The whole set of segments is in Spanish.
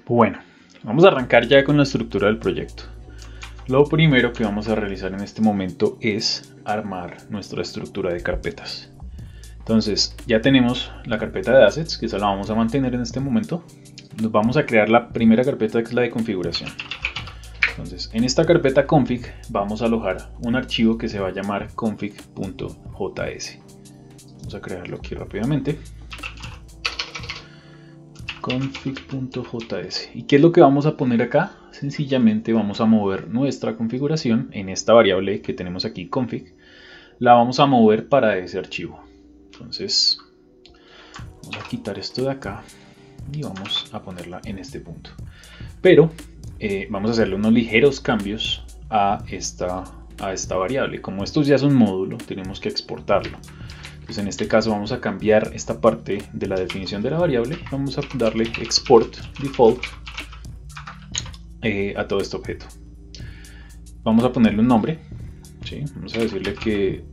Bueno, vamos a arrancar ya con la estructura del proyecto. Lo primero que vamos a realizar en este momento es armar nuestra estructura de carpetas. Entonces ya tenemos la carpeta de assets, que esa la vamos a mantener en este momento. Nos vamos a crear la primera carpeta, que es la de configuración. Entonces en esta carpeta config vamos a alojar un archivo que se va a llamar config.js. Vamos a crearlo aquí rápidamente. config.js. ¿Y qué es lo que vamos a poner acá? Sencillamente vamos a mover nuestra configuración en esta variable que tenemos aquí, config. La vamos a mover para ese archivo. Entonces vamos a quitar esto de acá y vamos a ponerla en este punto. Pero vamos a hacerle unos ligeros cambios a esta variable. Como esto ya es un módulo, tenemos que exportarlo. Entonces en este caso vamos a cambiar esta parte de la definición de la variable. Vamos a darle export default a todo este objeto. Vamos a ponerle un nombre, ¿sí? Vamos a decirle que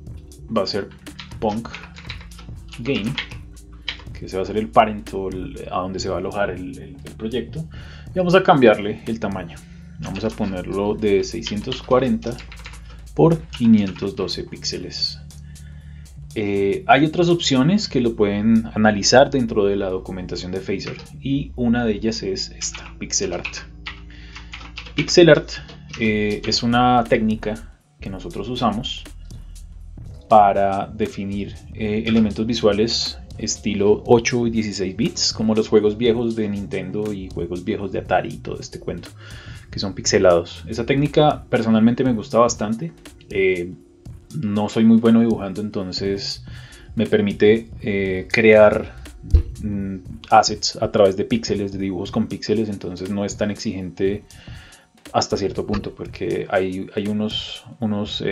va a ser punk game, que se va a ser el parent o a donde se va a alojar el proyecto, y vamos a cambiarle el tamaño. Vamos a ponerlo de 640 por 512 píxeles. Hay otras opciones que lo pueden analizar dentro de la documentación de Phaser, y una de ellas es esta, pixel art. Pixel art es una técnica que nosotros usamos para definir elementos visuales estilo 8 y 16 bits, como los juegos viejos de Nintendo y juegos viejos de Atari y todo este cuento, que son pixelados. Esa técnica personalmente me gusta bastante. No soy muy bueno dibujando, entonces me permite crear assets a través de píxeles, de dibujos con píxeles, entonces no es tan exigente hasta cierto punto, porque hay unos fondos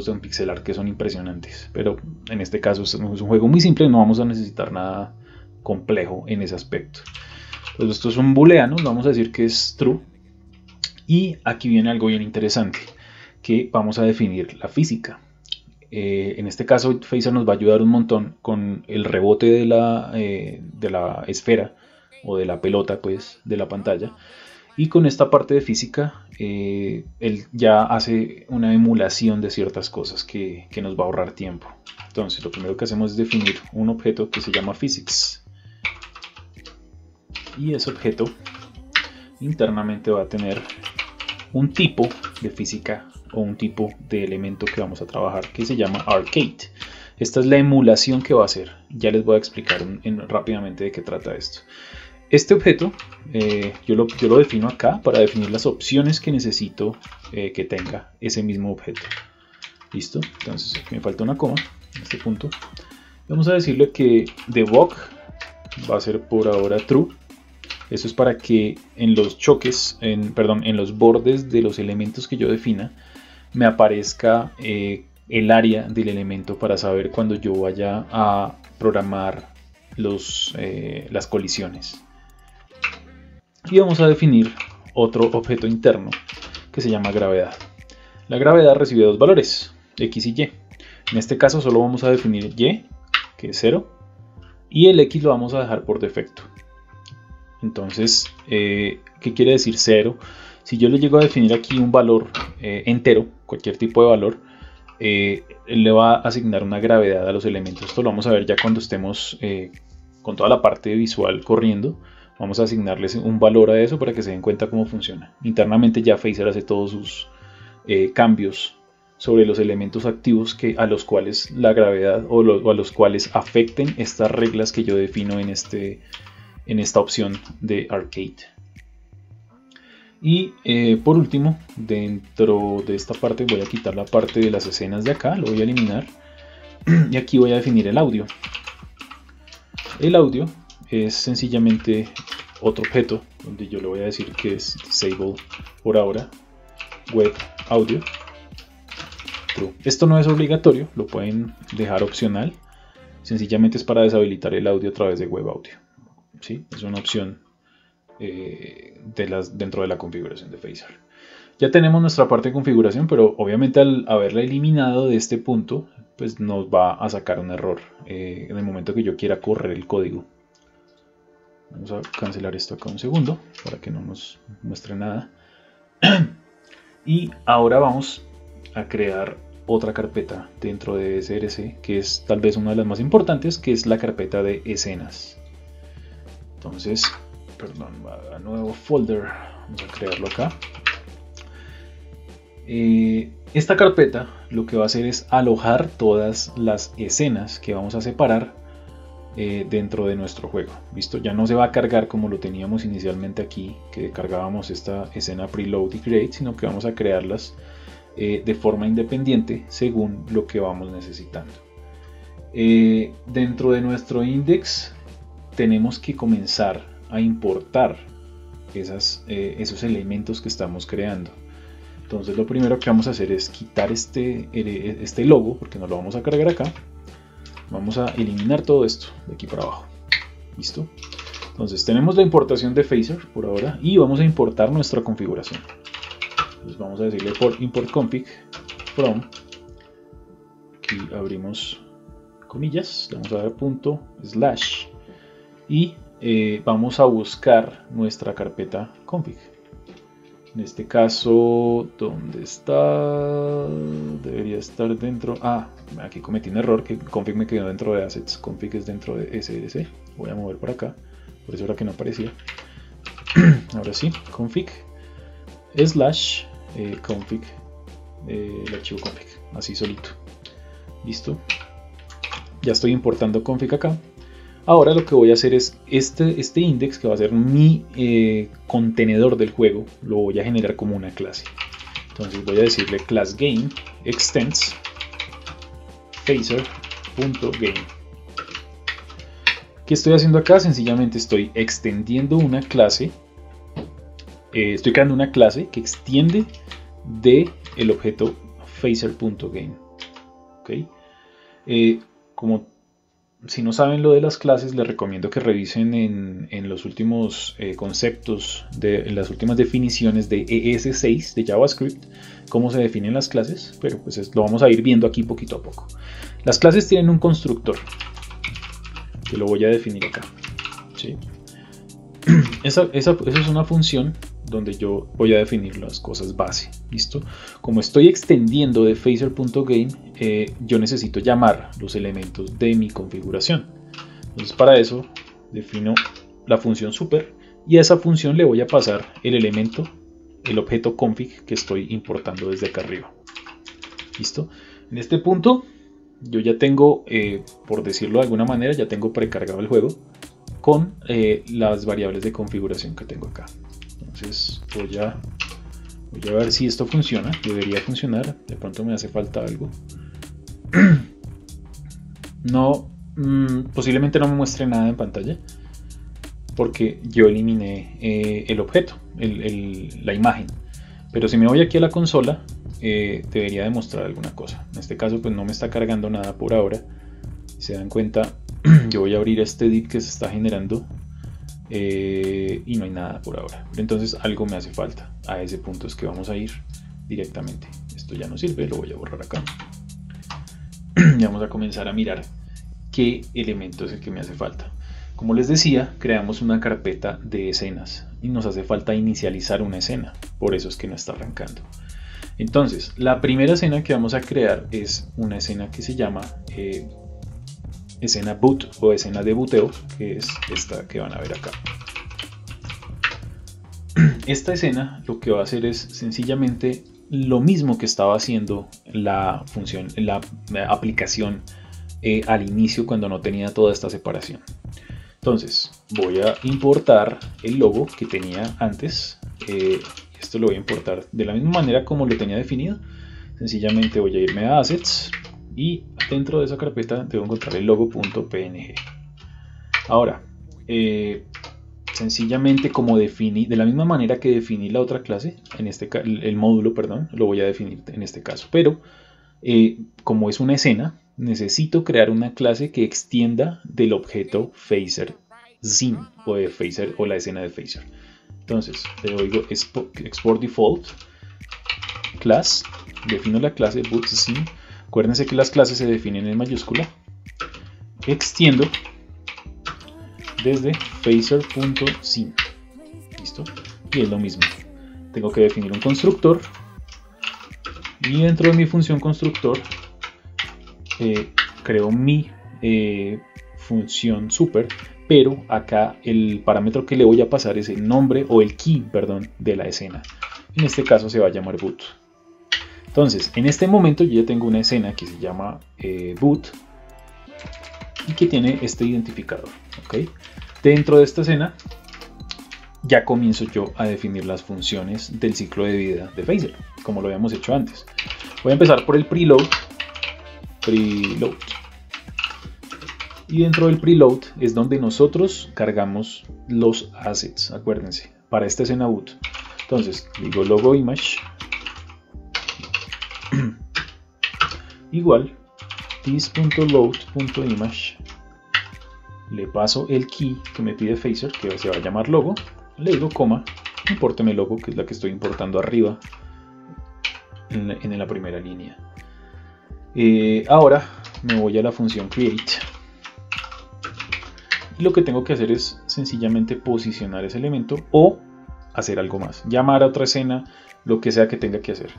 de un pixel art que son impresionantes, pero en este caso es un juego muy simple, no vamos a necesitar nada complejo en ese aspecto. Entonces esto es un booleano, vamos a decir que es true, y aquí viene algo bien interesante, que vamos a definir la física. En este caso Phaser nos va a ayudar un montón con el rebote de la esfera o de la pelota, pues, de la pantalla. Y con esta parte de física, él ya hace una emulación de ciertas cosas que nos va a ahorrar tiempo. Entonces lo primero que hacemos es definir un objeto que se llama physics. Y ese objeto internamente va a tener un tipo de física o un tipo de elemento que vamos a trabajar que se llama arcade. Esta es la emulación que va a hacer. Ya les voy a explicar rápidamente de qué trata esto. Este objeto yo lo defino acá para definir las opciones que necesito que tenga ese mismo objeto. ¿Listo? Entonces aquí me falta una coma en este punto. Vamos a decirle que debug va a ser por ahora true. Eso es para que en los choques, en los bordes de los elementos que yo defina, me aparezca el área del elemento para saber cuando yo vaya a programar las colisiones. Y vamos a definir otro objeto interno que se llama gravedad. La gravedad recibe dos valores, x y y. En este caso solo vamos a definir y, que es 0, y el x lo vamos a dejar por defecto. Entonces, ¿qué quiere decir 0? Si yo le llego a definir aquí un valor entero, cualquier tipo de valor, le va a asignar una gravedad a los elementos. Esto lo vamos a ver ya cuando estemos con toda la parte visual corriendo. Vamos a asignarles un valor a eso para que se den cuenta cómo funciona. Internamente ya Phaser hace todos sus cambios sobre los elementos activos a los cuales la gravedad o a los cuales afecten estas reglas que yo defino en esta opción de arcade. Y por último, dentro de esta parte voy a quitar la parte de las escenas de acá, lo voy a eliminar, y aquí voy a definir el audio. El audio es sencillamente otro objeto donde yo le voy a decir que es disable por ahora, web audio true. Esto no es obligatorio, lo pueden dejar opcional, sencillamente es para deshabilitar el audio a través de web audio, ¿sí? Es una opción dentro de la configuración de Phaser. Ya tenemos nuestra parte de configuración, pero obviamente al haberla eliminado de este punto, pues nos va a sacar un error en el momento que yo quiera correr el código. Vamos a cancelar esto acá un segundo para que no nos muestre nada. Y ahora vamos a crear otra carpeta dentro de SRC, que es tal vez una de las más importantes, que es la carpeta de escenas. Entonces, perdón, va a nuevo folder, vamos a crearlo acá. Esta carpeta lo que va a hacer es alojar todas las escenas que vamos a separar dentro de nuestro juego. ¿Listo? Ya no se va a cargar como lo teníamos inicialmente aquí, que cargábamos esta escena preload y create, sino que vamos a crearlas de forma independiente según lo que vamos necesitando. Dentro de nuestro index tenemos que comenzar a importar esos elementos que estamos creando. Entonces lo primero que vamos a hacer es quitar este logo, porque no lo vamos a cargar acá. Vamos a eliminar todo esto de aquí para abajo. ¿Listo? Entonces tenemos la importación de Phaser por ahora y vamos a importar nuestra configuración. Entonces vamos a decirle por import config from, aquí abrimos comillas, vamos a dar punto slash y vamos a buscar nuestra carpeta config. En este caso, ¿dónde está? Debería estar dentro. Ah, aquí cometí un error, que config me quedó dentro de assets. Config es dentro de SRC. Voy a mover para acá, por eso era que no aparecía. Ahora sí, config slash config, el archivo config, así solito. Listo. Ya estoy importando config acá. Ahora lo que voy a hacer es este index, que va a ser mi contenedor del juego, lo voy a generar como una clase. Entonces voy a decirle class game extends phaser.game. ¿Qué estoy haciendo acá? Sencillamente estoy extendiendo una clase. Estoy creando una clase que extiende del objeto phaser.game. ¿Okay? Como si no saben lo de las clases, les recomiendo que revisen en los últimos conceptos, en las últimas definiciones de ES6 de JavaScript, cómo se definen las clases, pero pues lo vamos a ir viendo aquí poquito a poco. Las clases tienen un constructor, que lo voy a definir acá. ¿Sí? Esa es una función donde yo voy a definir las cosas base. ¿Listo? Como estoy extendiendo de phaser.game, yo necesito llamar los elementos de mi configuración. Entonces para eso defino la función super y a esa función le voy a pasar el objeto config que estoy importando desde acá arriba. ¿Listo? En este punto yo ya tengo, por decirlo de alguna manera, ya tengo precargado el juego con las variables de configuración que tengo acá. Entonces voy a ver si esto funciona. Debería funcionar. De pronto me hace falta algo. No, posiblemente no me muestre nada en pantalla porque yo eliminé el objeto, la imagen. Pero si me voy aquí a la consola, debería demostrar alguna cosa. En este caso pues no me está cargando nada por ahora. Si se dan cuenta, yo voy a abrir este div que se está generando y no hay nada por ahora. Pero entonces algo me hace falta. A ese punto es que vamos a ir directamente. Esto ya no sirve, lo voy a borrar acá. Y vamos a comenzar a mirar qué elemento es el que me hace falta. Como les decía, creamos una carpeta de escenas y nos hace falta inicializar una escena. Por eso es que no está arrancando. Entonces, la primera escena que vamos a crear es una escena que se llama escena boot o escena de buteo, que es esta que van a ver acá. Esta escena lo que va a hacer es sencillamente lo mismo que estaba haciendo la función, la aplicación al inicio cuando no tenía toda esta separación. Entonces voy a importar el logo que tenía antes. Esto lo voy a importar de la misma manera como lo tenía definido. Sencillamente voy a irme a assets y dentro de esa carpeta debo encontrar el logo.png. Ahora, sencillamente como definí, de la misma manera que definí la otra clase, el módulo, perdón, lo voy a definir en este caso. Pero como es una escena, necesito crear una clase que extienda del objeto phaser scene o de phaser o la escena de phaser. Entonces le digo export default class, defino la clase boot scene. Acuérdense que las clases se definen en mayúscula. Extiendo desde phaser.scene. ¿Listo? Y es lo mismo. Tengo que definir un constructor. Y dentro de mi función constructor creo mi función super, pero acá el parámetro que le voy a pasar es el nombre o el key, perdón, de la escena. En este caso se va a llamar boot. Entonces, en este momento yo ya tengo una escena que se llama boot y que tiene este identificador. ¿Okay? Dentro de esta escena ya comienzo yo a definir las funciones del ciclo de vida de Phaser, como lo habíamos hecho antes. Voy a empezar por el preload. Y dentro del preload es donde nosotros cargamos los assets, acuérdense, para esta escena boot. Entonces digo logo image igual this.load.image, le paso el key que me pide Phaser, que se va a llamar logo, le digo coma, impórteme logo, que es la que estoy importando arriba en la primera línea. Ahora me voy a la función create y lo que tengo que hacer es sencillamente posicionar ese elemento o hacer algo más, llamar a otra escena, lo que sea que tenga que hacer.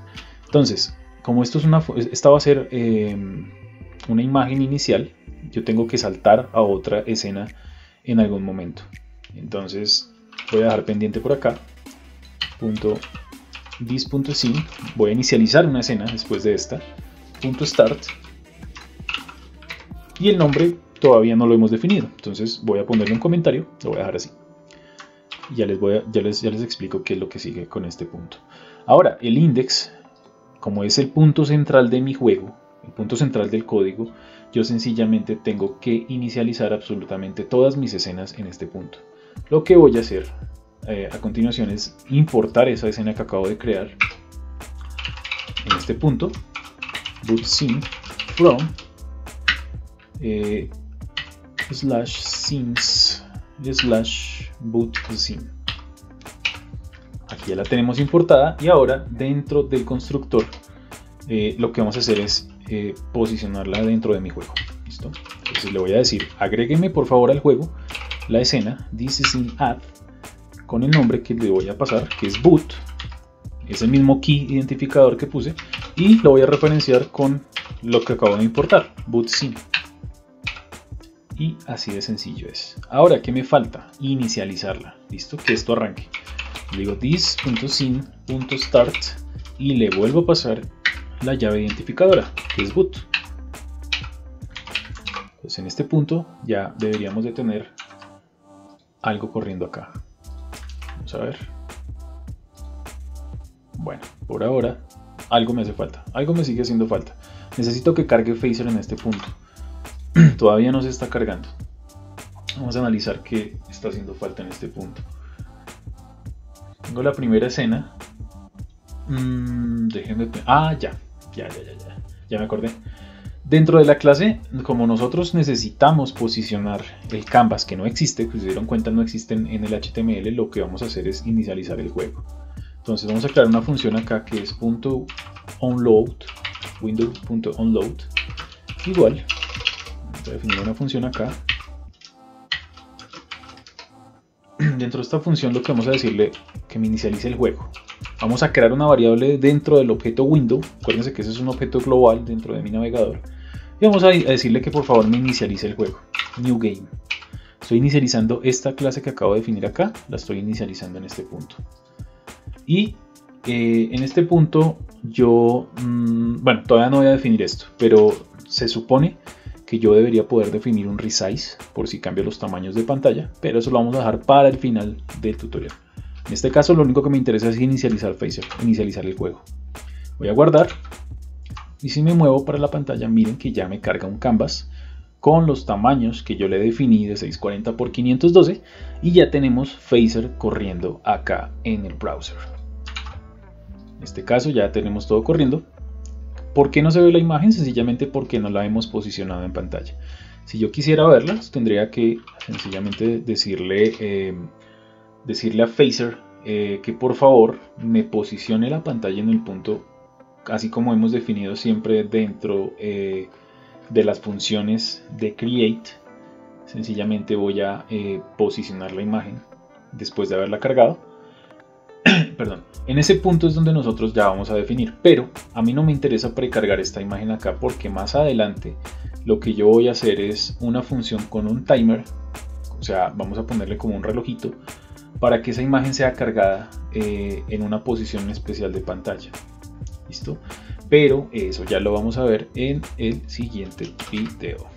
Entonces, como esta va a ser una imagen inicial, yo tengo que saltar a otra escena en algún momento. Entonces voy a dejar pendiente por acá .this.scene, voy a inicializar una escena después de esta, .start, y el nombre todavía no lo hemos definido, entonces voy a ponerle un comentario, lo voy a dejar así. Ya les explico qué es lo que sigue con este punto. Ahora, el index, como es el punto central de mi juego, el punto central del código, yo sencillamente tengo que inicializar absolutamente todas mis escenas en este punto. Lo que voy a hacer a continuación es importar esa escena que acabo de crear en este punto, boot scene from /scenes /boot scene. Aquí ya la tenemos importada y ahora dentro del constructor lo que vamos a hacer es posicionarla dentro de mi juego. ¿Listo? Entonces le voy a decir, agrégueme por favor al juego la escena ThisSceneAdd con el nombre que le voy a pasar, que es boot, es el mismo key identificador que puse, y lo voy a referenciar con lo que acabo de importar, boot scene. Y así de sencillo es. Ahora, ¿qué me falta? Inicializarla. ¿Listo? Que esto arranque. Le digo this.scene.start y le vuelvo a pasar la llave identificadora, que es boot. Pues en este punto ya deberíamos de tener algo corriendo acá. Vamos a ver. Bueno, por ahora algo me hace falta. Algo me sigue haciendo falta. Necesito que cargue Phaser en este punto. Todavía no se está cargando. Vamos a analizar qué está haciendo falta en este punto. Tengo la primera escena. Déjenme... ya me acordé. Dentro de la clase, como nosotros necesitamos posicionar el canvas que no existe, que si se dieron cuenta no existe en el HTML, lo que vamos a hacer es inicializar el juego. Entonces vamos a crear una función acá que es .onload, window.onload, igual. Voy a definir una función acá. Dentro de esta función lo que vamos a decirle que me inicialice el juego. Vamos a crear una variable dentro del objeto window. Acuérdense que ese es un objeto global dentro de mi navegador. Y vamos a decirle que por favor me inicialice el juego. New game. Estoy inicializando esta clase que acabo de definir acá. La estoy inicializando en este punto. Y en este punto yo... bueno, todavía no voy a definir esto. Pero se supone que yo debería poder definir un resize por si cambio los tamaños de pantalla. Pero eso lo vamos a dejar para el final del tutorial. En este caso lo único que me interesa es inicializar Phaser, inicializar el juego. Voy a guardar y si me muevo para la pantalla miren que ya me carga un canvas con los tamaños que yo le definí de 640 x 512 y ya tenemos Phaser corriendo acá en el browser. En este caso ya tenemos todo corriendo. ¿Por qué no se ve la imagen? Sencillamente porque no la hemos posicionado en pantalla. Si yo quisiera verla tendría que sencillamente decirle a Phaser que por favor me posicione la pantalla en el punto así como hemos definido siempre dentro de las funciones de create, sencillamente voy a posicionar la imagen después de haberla cargado. Perdón, en ese punto es donde nosotros ya vamos a definir, pero a mí no me interesa precargar esta imagen acá porque más adelante lo que yo voy a hacer es una función con un timer, o sea, vamos a ponerle como un relojito para que esa imagen sea cargada en una posición especial de pantalla. ¿Listo? Pero eso ya lo vamos a ver en el siguiente video.